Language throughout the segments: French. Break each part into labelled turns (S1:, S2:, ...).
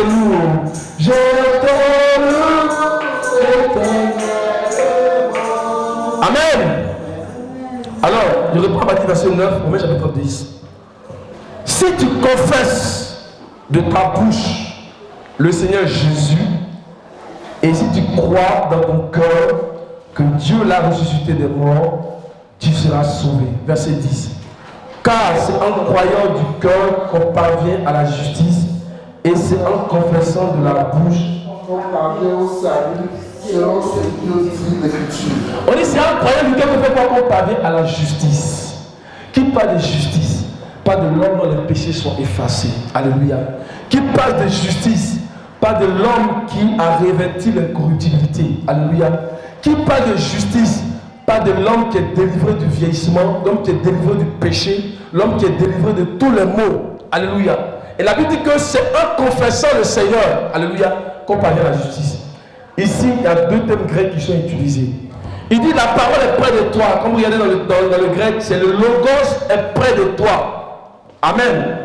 S1: nous. Je t'aime éternellement. Amen. Alors, je reprends à partir du verset 9, Romains chapitre 10. Si tu confesses de ta bouche le Seigneur Jésus, et si tu crois dans ton cœur que Dieu l'a ressuscité des morts, tu seras sauvé. Verset 10. Car c'est en croyant du cœur qu'on parvient à la justice, et c'est en confessant de la bouche qu'on parvient au salut, selon ce que nous dit l'Écriture. On dit c'est en croyant du cœur qu'on fait quoi, qu'on parvient à la justice. Qui parle de justice? Pas de l'homme dont les péchés sont effacés. Alléluia. Qui parle de justice? Pas de l'homme qui a revêtu l'incorruptibilité. Alléluia. Qui parle de justice? Pas de l'homme qui est délivré du vieillissement, l'homme qui est délivré du péché, l'homme qui est délivré de tous les maux. Alléluia. Et la Bible dit que c'est en confessant le Seigneur, alléluia, qu'on parvient à la justice. Ici, il y a deux termes grecs qui sont utilisés. Il dit la parole est près de toi. Comme vous regardez dans le grec, c'est le logos est près de toi. Amen.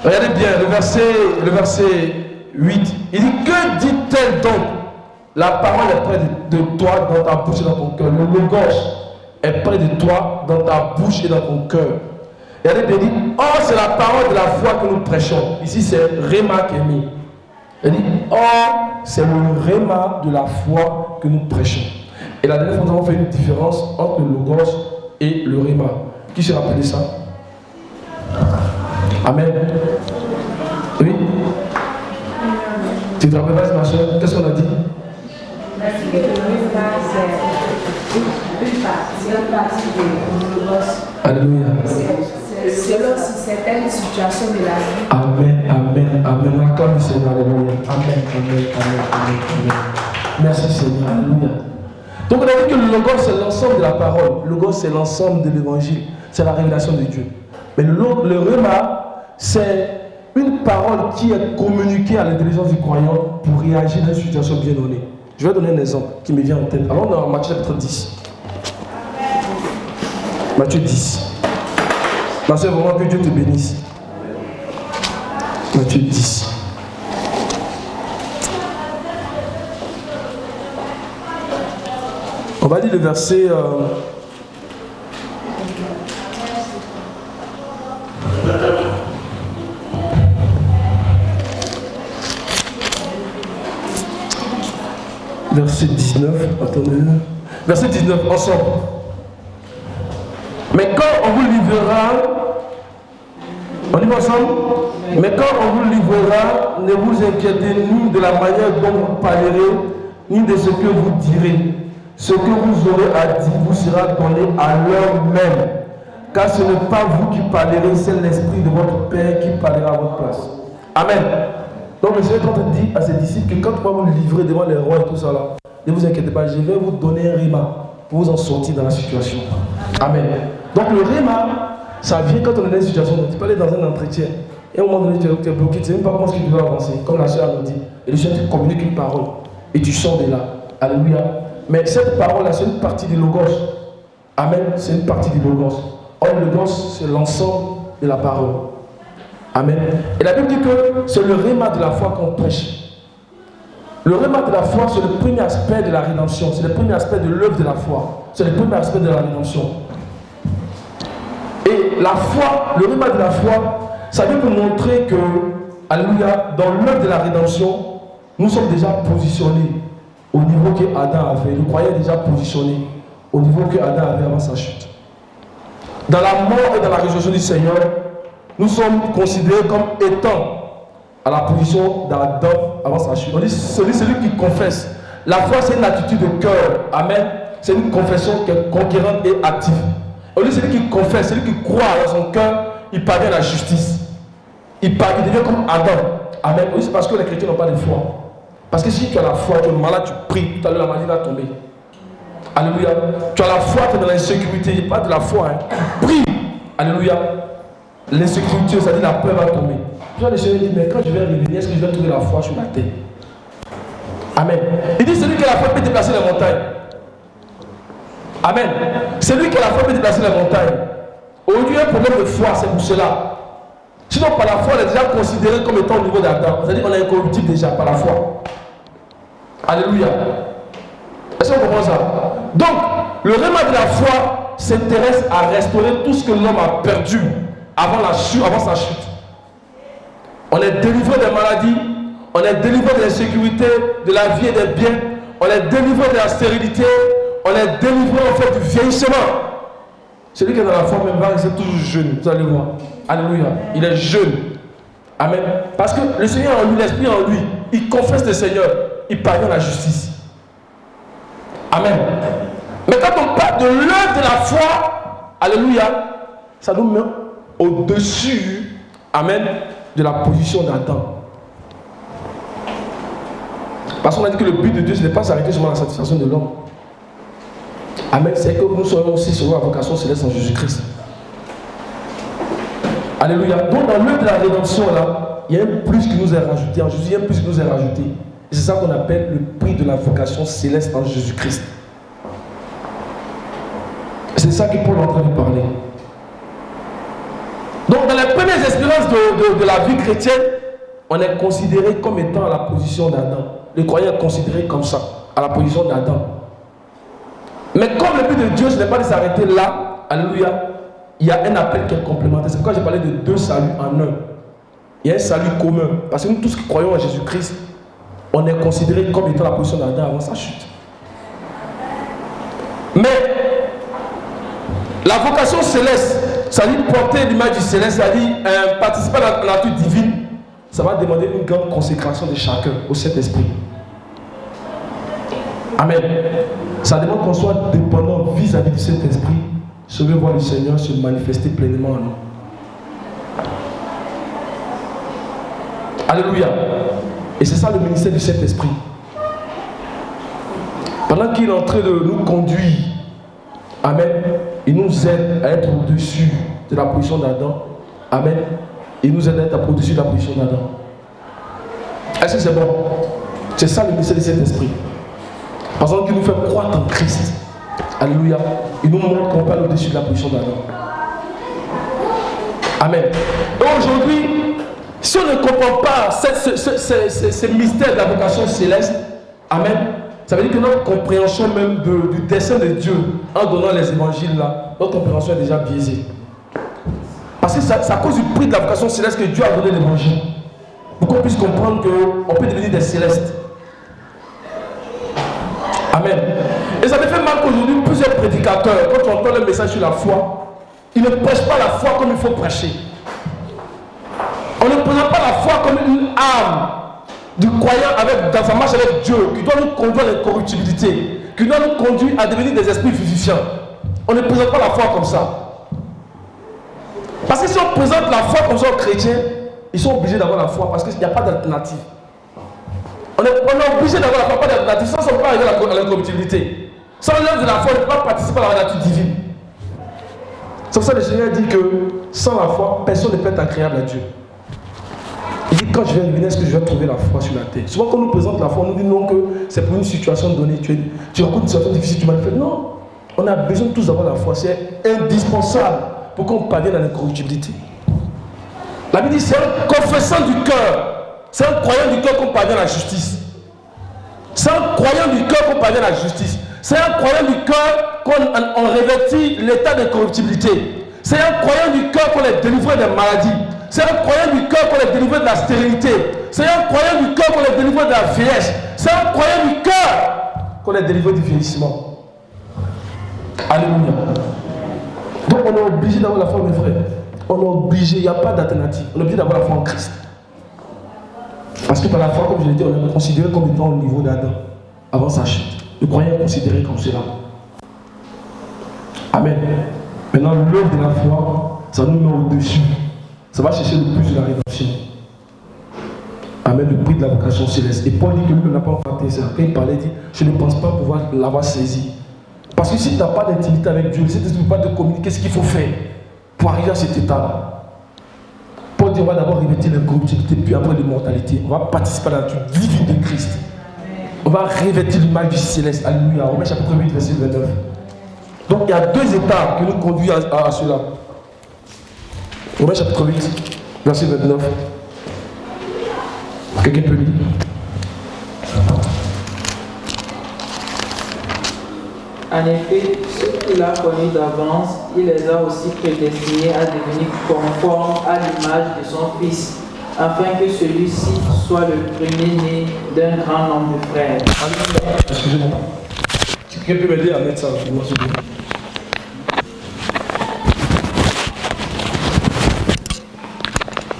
S1: Regardez bien le verset 8. Il dit, que dit-elle donc? La parole est près de toi dans ta bouche et dans ton cœur. Le logos est près de toi dans ta bouche et dans ton cœur. Regardez bien, il dit, or c'est la parole de la foi que nous prêchons. Ici c'est Réma qui est mis. Il dit, or c'est le Réma de la foi que nous prêchons. Et la dernière fois, nous avons fait une différence entre le logos et le Réma. Qui se rappelle de ça? Amen. Oui. Tu te rappelles pas, ma soeur? Qu'est-ce qu'on a dit?
S2: Le Réma, c'est une partie de logos.
S1: Alléluia.
S2: Selon certaines situations de la vie.
S1: Amen, amen, amen. Acclame le Seigneur, alléluia. Amen, amen, amen, amen, amen. Merci Seigneur, alléluia. Donc on a dit que le logos c'est l'ensemble de la parole. Le logos c'est l'ensemble de l'évangile. C'est la révélation de Dieu. Mais le Réma, c'est une parole qui est communiquée à l'intelligence du croyant pour réagir dans une situation bien donnée. Je vais donner un exemple qui me vient en tête. Alors on est en Matthieu chapitre 10. Matthieu 10. Ma soeur, vraiment que Dieu te bénisse. Matthieu 10. On va lire le verset. Verset 19. Attendez. Verset 19, ensemble. Mais quand on vous livrera, on y va ensemble? Mais quand on vous livrera, ne vous inquiétez ni de la manière dont vous parlerez, ni de ce que vous direz. Ce que vous aurez à dire vous sera donné à l'heure même. Car ce n'est pas vous qui parlerez, c'est l'Esprit de votre Père qui parlera à votre place. Amen. Donc le Seigneur est en train de dire à ses disciples que quand on va vous livrer devant les rois et tout ça là, ne vous inquiétez pas, je vais vous donner un rima pour vous en sortir dans la situation. Amen. Donc le rima, ça vient quand on est dans une situation, tu peux aller dans un entretien, et à un moment donné tu es bloqué, tu ne sais même pas comment tu dois avancer, comme la soeur nous dit. Et le Seigneur te communique une parole, et tu sors de là. Alléluia. Mais cette parole-là, c'est une partie du logos. Amen, c'est une partie du logos. Or, le logos, c'est l'ensemble de la parole. Amen. Et la Bible dit que c'est le rhéma de la foi qu'on prêche. Le rhéma de la foi, c'est le premier aspect de la rédemption. C'est le premier aspect de l'œuvre de la foi. C'est le premier aspect de la rédemption. Et la foi, le rhéma de la foi, ça vient nous montrer que, alléluia, dans l'œuvre de la rédemption, nous sommes déjà positionnés au niveau que Adam avait. Le croyant est déjà positionné au niveau que Adam avait avant sa chute. Dans la mort et dans la résurrection du Seigneur, nous sommes considérés comme étant à la position d'Adam avant sa chute. On dit celui qui confesse. La foi, c'est une attitude de cœur. Amen. C'est une confession qui est conquérante et active. On dit celui qui confesse, celui qui croit dans son cœur, il parvient à la justice. Il devient comme Adam. Amen. Oui, c'est parce que les chrétiens n'ont pas de foi. Parce que si tu as la foi, tu es malade, tu pries, tout à l'heure la maladie va tomber. Alléluia. Tu as la foi, tu es dans l'insécurité. Il n'y a pas de la foi. Hein. Prie. Alléluia. L'insécurité, ça dit la peur va tomber. Puis le Seigneur dit, mais quand je vais revenir, est-ce que je vais trouver la foi sur la terre? Amen. Il dit, celui qui a la foi peut déplacer les montagnes. Amen. Celui qui a la foi peut déplacer les montagnes. Aujourd'hui, un problème de foi, c'est pour cela. Si Sinon, par la foi, on est déjà considéré comme étant au niveau d'Adam. C'est-à-dire qu'on est incorruptible déjà par la foi. Alléluia. Est-ce qu'on comprend ça? Donc, le remède de la foi s'intéresse à restaurer tout ce que l'homme a perdu avant sa chute. On est délivré des maladies, on est délivré de l'insécurité, de la vie et des biens, on est délivré de la stérilité, on est délivré en fait du vieillissement. Celui qui est dans la foi même va rester toujours jeune, vous allez voir. Alléluia. Il est jeune. Amen. Parce que le Seigneur en lui, l'Esprit en lui, il confesse le Seigneur, il parvient à la justice. Amen. Mais quand on parle de l'œuvre de la foi, alléluia, ça nous met au-dessus, amen, de la position d'Adam. Parce qu'on a dit que le but de Dieu, ce n'est pas s'arrêter seulement à la satisfaction de l'homme. Amen. C'est que nous soyons aussi selon la vocation céleste en Jésus-Christ. Alléluia. Donc dans l'œuvre de la rédemption, là, il y a un plus qui nous est rajouté. En Jésus, il y a un plus qui nous est rajouté. Et c'est ça qu'on appelle le prix de la vocation céleste en Jésus-Christ. C'est ça que Paul est en train de parler. Donc dans les premières expériences de la vie chrétienne, on est considéré comme étant à la position d'Adam. Le croyant est considéré comme ça, à la position d'Adam. Mais comme le but de Dieu, ce n'est pas de s'arrêter là, alléluia, il y a un appel qui est complémentaire. C'est pourquoi j'ai parlé de deux saluts en un. Il y a un salut commun. Parce que nous tous qui croyons en Jésus-Christ, on est considéré comme étant la position d'Adam avant sa chute. Mais la vocation céleste, ça dit porter l'image du céleste, ça dit participer à la nature divine, ça va demander une grande consécration de chacun au Saint-Esprit. Amen. Ça demande qu'on soit dépendant vis-à-vis du Saint-Esprit, se veut voir le Seigneur se manifester pleinement en nous. Alléluia. Et c'est ça le ministère du Saint-Esprit. Pendant qu'il est en train de nous conduire, amen, il nous aide à être au-dessus de la position d'Adam. Amen. Il nous aide à être au-dessus de la position d'Adam. Est-ce que c'est bon? C'est ça le ministère du Saint-Esprit. Parce qu'il nous fait croître en Christ. Alléluia. Il nous montre qu'on parle au-dessus de la position d'Adam. Amen. Et aujourd'hui, si on ne comprend pas ce mystère de la vocation céleste, amen, ça veut dire que notre compréhension même du dessein de Dieu en donnant les évangiles là, notre compréhension est déjà biaisée. Parce que c'est à cause du prix de la vocation céleste que Dieu a donné l'évangile. Pour qu'on puisse comprendre qu'on peut devenir des célestes. Amen. Et ça me fait mal qu'aujourd'hui, plusieurs prédicateurs, quand tu entends le message sur la foi, ils ne prêchent pas la foi comme il faut prêcher. On ne présente pas la foi comme une arme du croyant dans sa marche avec Dieu, qui doit nous conduire à l'incorruptibilité, qui doit nous conduire à devenir des esprits vivifiants. On ne présente pas la foi comme ça. Parce que si on présente la foi comme ça aux chrétiens, ils sont obligés d'avoir la foi parce qu'il n'y a pas d'alternative. On est obligé d'avoir la foi, pas d'alternative. Sans on ne peut pas arriver à l'incorruptibilité. Sans l'œuvre de la foi, on ne peut pas participer à la nature divine. C'est pour ça que le Seigneur dit que sans la foi, personne ne peut être agréable à Dieu. Il dit quand je vais revenir, est-ce que je vais trouver la foi sur la terre? Souvent quand on nous présente la foi, on nous dit non que c'est pour une situation donnée. Tu rencontres une situation difficile, tu manifestes. Non, on a besoin tous d'avoir la foi. C'est indispensable pour qu'on parvienne à l'incorruptibilité. La Bible dit c'est un confessant du cœur. C'est un croyant du cœur qu'on parvient à la justice. C'est un croyant du cœur qu'on parvient à la justice. C'est un croyant du cœur qu'on revêtit l'état d'incorruptibilité. C'est un croyant du cœur qu'on est délivré des maladies. C'est un croyant du cœur qu'on est délivré de la stérilité. C'est un croyant du cœur qu'on est délivré de la vieillesse. C'est un croyant du cœur qu'on est délivré du vieillissement. Alléluia. Donc on est obligé d'avoir la foi, mes frères. On est obligé, il n'y a pas d'alternative. On est obligé d'avoir la foi en Christ. Parce que par la foi, comme je l'ai dit, on est considéré comme étant au niveau d'Adam, avant sa chute. Le croyant est considéré comme cela. Amen. Maintenant, l'œuvre de la foi, ça nous met au-dessus. Ça va chercher le plus de la rédemption. Amen, le prix de la vocation céleste. Et Paul dit que lui n'a pas enfanté ça. Quand il parlait, il dit, je ne pense pas pouvoir l'avoir saisi. Parce que si tu n'as pas d'intimité avec Dieu, si tu ne peux pas te communiquer ce qu'il faut faire pour arriver à cet état-là. Paul dit, on va d'abord revêtir l'incorruptibilité, puis après l'immortalité. On va participer à la nature divine de Christ. On va revêtir l'image du céleste. Alléluia. Romains chapitre 8, verset 29. Donc il y a deux étapes qui nous conduisent à cela. Romains chapitre 8, Verset 29. Quelqu'un peut lire?
S3: En effet, ceux qu'il a connus d'avance, il les a aussi prédestinés à devenir conformes à l'image de son Fils, afin que celui-ci soit le premier-né d'un grand nombre de frères.
S1: Excusez-moi. Quelqu'un peut m'aider à mettre ça? Moi, s'il vous plaît.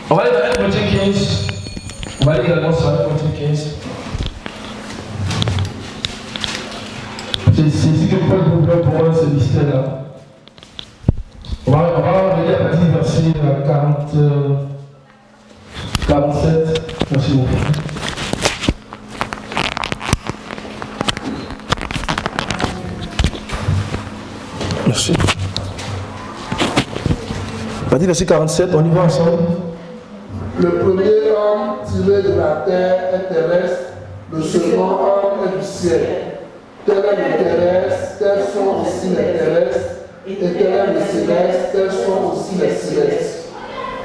S1: On va aller dans 1 Corinthiens 15. On va aller également sur 1 Corinthiens 15. C'est ici que Paul nous donne pour moi ce mystère-là. On va regarder à partir du verset 47. Merci beaucoup. Merci. À partir du verset 47, on y va ensemble.
S4: Le premier homme tiré de la terre est terrestre, le second homme est du ciel. Tel est le terrestre, tels sont aussi les terrestres, et tel est le céleste, tels sont aussi les célestes.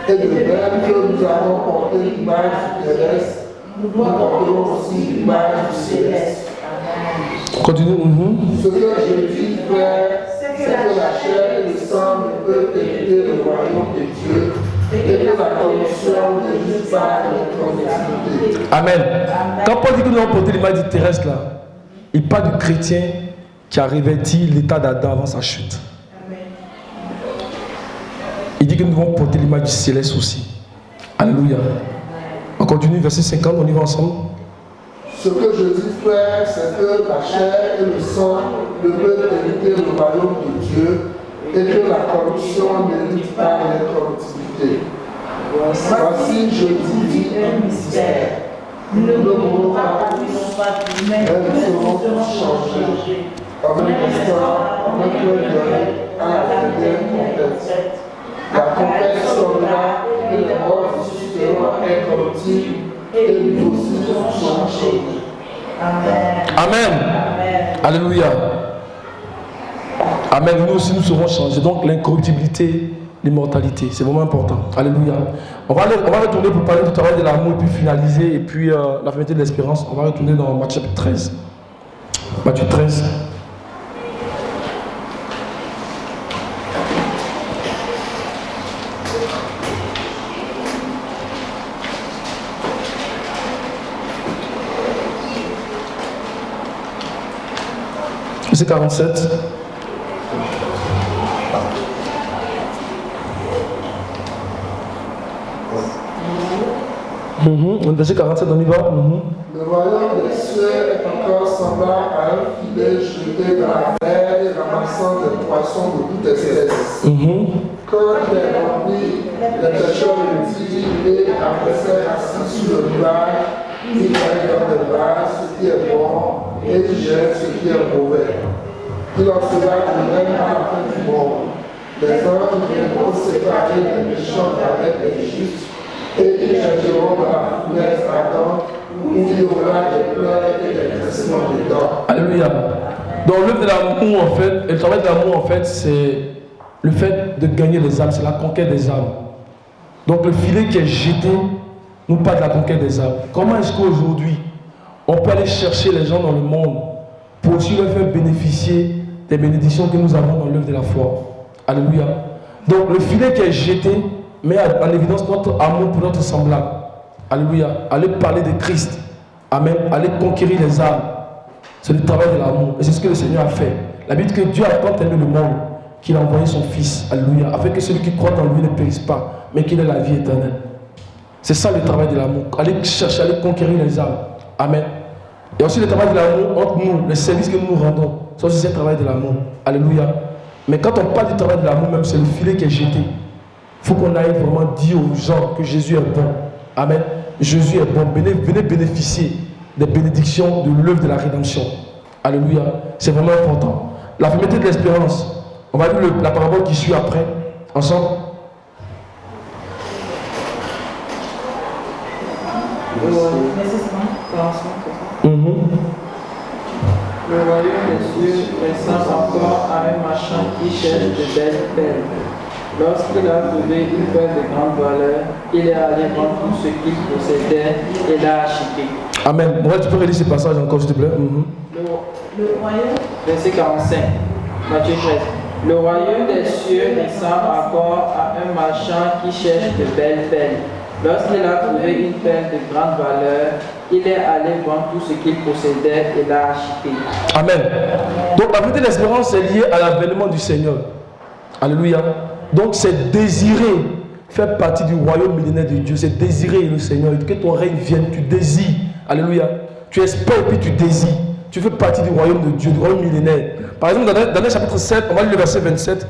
S4: Et de même que nous avons porté l'image du terrestre, nous porterons aussi l'image du céleste.
S1: Continue.
S4: Ce que je dis, frère, c'est que la chair et le sang ne peuvent hériter le royaume de Dieu, et que la corruption ne vit pas l'incorruptibilité.
S1: Amen. Quand Paul dit que nous avons porté l'image du terrestre, là, il parle du chrétien qui a revêti l'état d'Adam avant sa chute. Il dit que nous devons porter l'image du céleste aussi. Alléluia. On continue, verset 50, on y va ensemble.
S4: Ce que je dis, frère, c'est que la chair et le sang ne peuvent hériter le royaume de Dieu, et que la corruption n'hérite pas l'incorruptibilité. Voici, je vous dis un mystère. Nous ne mourrons pas tous, mais nous serons tous changés. En un instant, en un clin d'œil, à la dernière tempête. La tempête sonnera et les morts ressusciteront incorruptibles, et nous aussi serons changés.
S1: Amen. Alléluia. Amen. Nous aussi nous serons changés. Donc l'incorruptibilité, l'immortalité, c'est vraiment important. Alléluia. On va retourner pour parler du travail de l'amour et puis finaliser. Et puis la fermeté de l'espérance. On va retourner dans Matthieu chapitre 13. Matthieu 13. Verset 47. Verset 47, on y va.
S4: Le royaume des cieux est encore semblable à un filet jeté dans la mer et ramassant des poissons de toute espèce. Quand il est rempli, les pêcheurs le tirent et après s'être assis sur le rivage, ils prennent dans le vase ce qui est bon et ils jettent ce qui est mauvais. Il en sera de même à la fin du monde. Les anges viendront séparer les méchants avec les justes et ils jetteront dans la fournaise ardente où il y aura des pleurs et des grincements de dents.
S1: Alléluia. Donc l'œuvre de l'amour, en fait, et le travail de l'amour, en fait, c'est le fait de gagner les âmes, c'est la conquête des âmes. Donc le filet qui est jeté nous parle de la conquête des âmes. Comment est-ce qu'aujourd'hui, on peut aller chercher les gens dans le monde pour aussi leur faire bénéficier des bénédictions que nous avons dans l'œuvre de la foi? Alléluia. Donc le filet qui est jeté met en évidence notre amour pour notre semblable. Alléluia. Aller parler de Christ. Amen. Aller conquérir les âmes. C'est le travail de l'amour. Et c'est ce que le Seigneur a fait. La Bible dit que Dieu a tant aimé le monde qu'il a envoyé son Fils. Alléluia. Afin que celui qui croit en lui ne périsse pas, mais qu'il ait la vie éternelle. C'est ça le travail de l'amour. Aller chercher, aller conquérir les âmes. Amen. Et aussi le travail de l'amour entre nous, le service que nous nous rendons. C'est aussi le travail de l'amour. Alléluia. Mais quand on parle du travail de l'amour, même c'est le filet qui est jeté. Il faut qu'on aille vraiment dire aux gens que Jésus est bon. Amen. Jésus est bon. Venez bénéficier des bénédictions de l'œuvre de la rédemption. Alléluia. C'est vraiment important. La fermeté de l'espérance. On va lire la parabole qui suit après. Ensemble.
S3: Le royaume des cieux ressemble encore à un marchand qui cherche de belles perles. Lorsqu'il a trouvé une perle de grande valeur, il est allé vendre tout ce qu'il possédait et l'a acheté.
S1: Amen. Moi, tu peux relire ce passage encore, s'il te plaît.
S2: Le royaume.
S3: Verset 45, Matthieu 13. Le royaume des cieux ressemble encore à un marchand qui cherche de belles perles. Lorsqu'il a trouvé une perle de grande valeur, il est allé vendre tout ce qu'il possédait et l'a acheté.
S1: Amen. Donc la vérité de l'espérance est liée à l'avènement du Seigneur. Alléluia. Donc c'est désirer faire partie du royaume millénaire de Dieu. C'est désirer le Seigneur. Que ton règne vienne. Tu désires. Alléluia. Tu espères et puis tu désires. Tu fais partie du royaume de Dieu, du royaume millénaire. Par exemple, dans Daniel chapitre 7, on va lire le verset 27.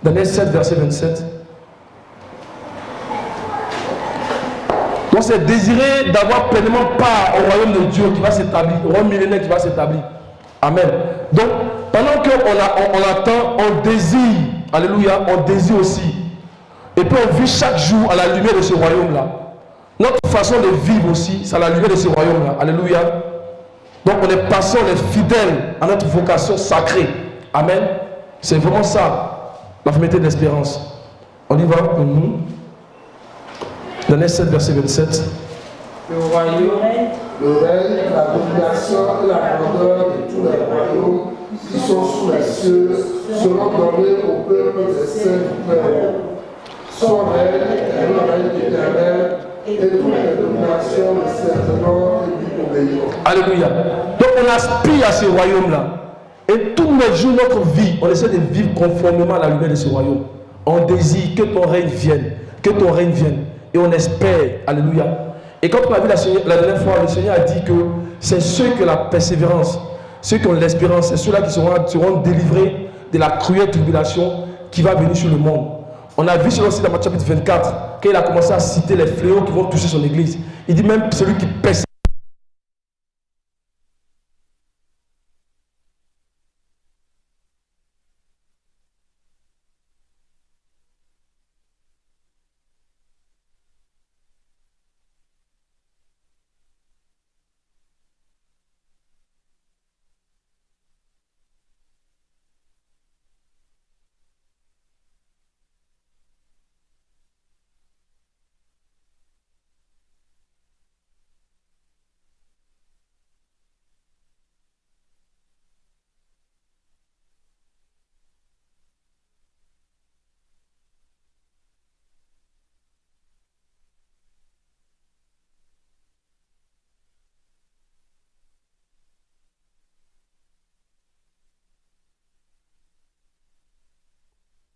S1: Daniel 7, verset 27. Donc c'est désirer d'avoir pleinement part au royaume de Dieu qui va s'établir, au royaume millénaire qui va s'établir. Amen. Donc, pendant qu'on attend, on désire, alléluia, on désire aussi. Et puis on vit chaque jour à la lumière de ce royaume-là. Notre façon de vivre aussi, c'est à la lumière de ce royaume-là. Alléluia. Donc on est patient, on est fidèle à notre vocation sacrée. Amen. C'est vraiment ça, la fermeté de l'espérance. On y va. Daniel 7, verset 27.
S3: Le royaume,
S4: le règne, la domination et la grandeur de tous les royaumes qui sont sous les cieux seront donnés au peuple des saints du Père. Son règne est le règne éternel et toutes les dominations le serviront et lui obéiront.
S1: Alléluia. Donc on aspire à ce royaume-là. Et tous les jours de notre vie, on essaie de vivre conformément à la lumière de ce royaume. On désire que ton règne vienne. Que ton règne vienne. Et on espère. Alléluia. Et quand on a vu la dernière fois, le Seigneur a dit que c'est ceux qui ont la persévérance, ceux qui ont l'espérance, c'est ceux-là qui seront délivrés de la cruelle tribulation qui va venir sur le monde. On a vu cela aussi dans Matthieu chapitre 24, quand il a commencé à citer les fléaux qui vont toucher son église. Il dit même celui qui persévère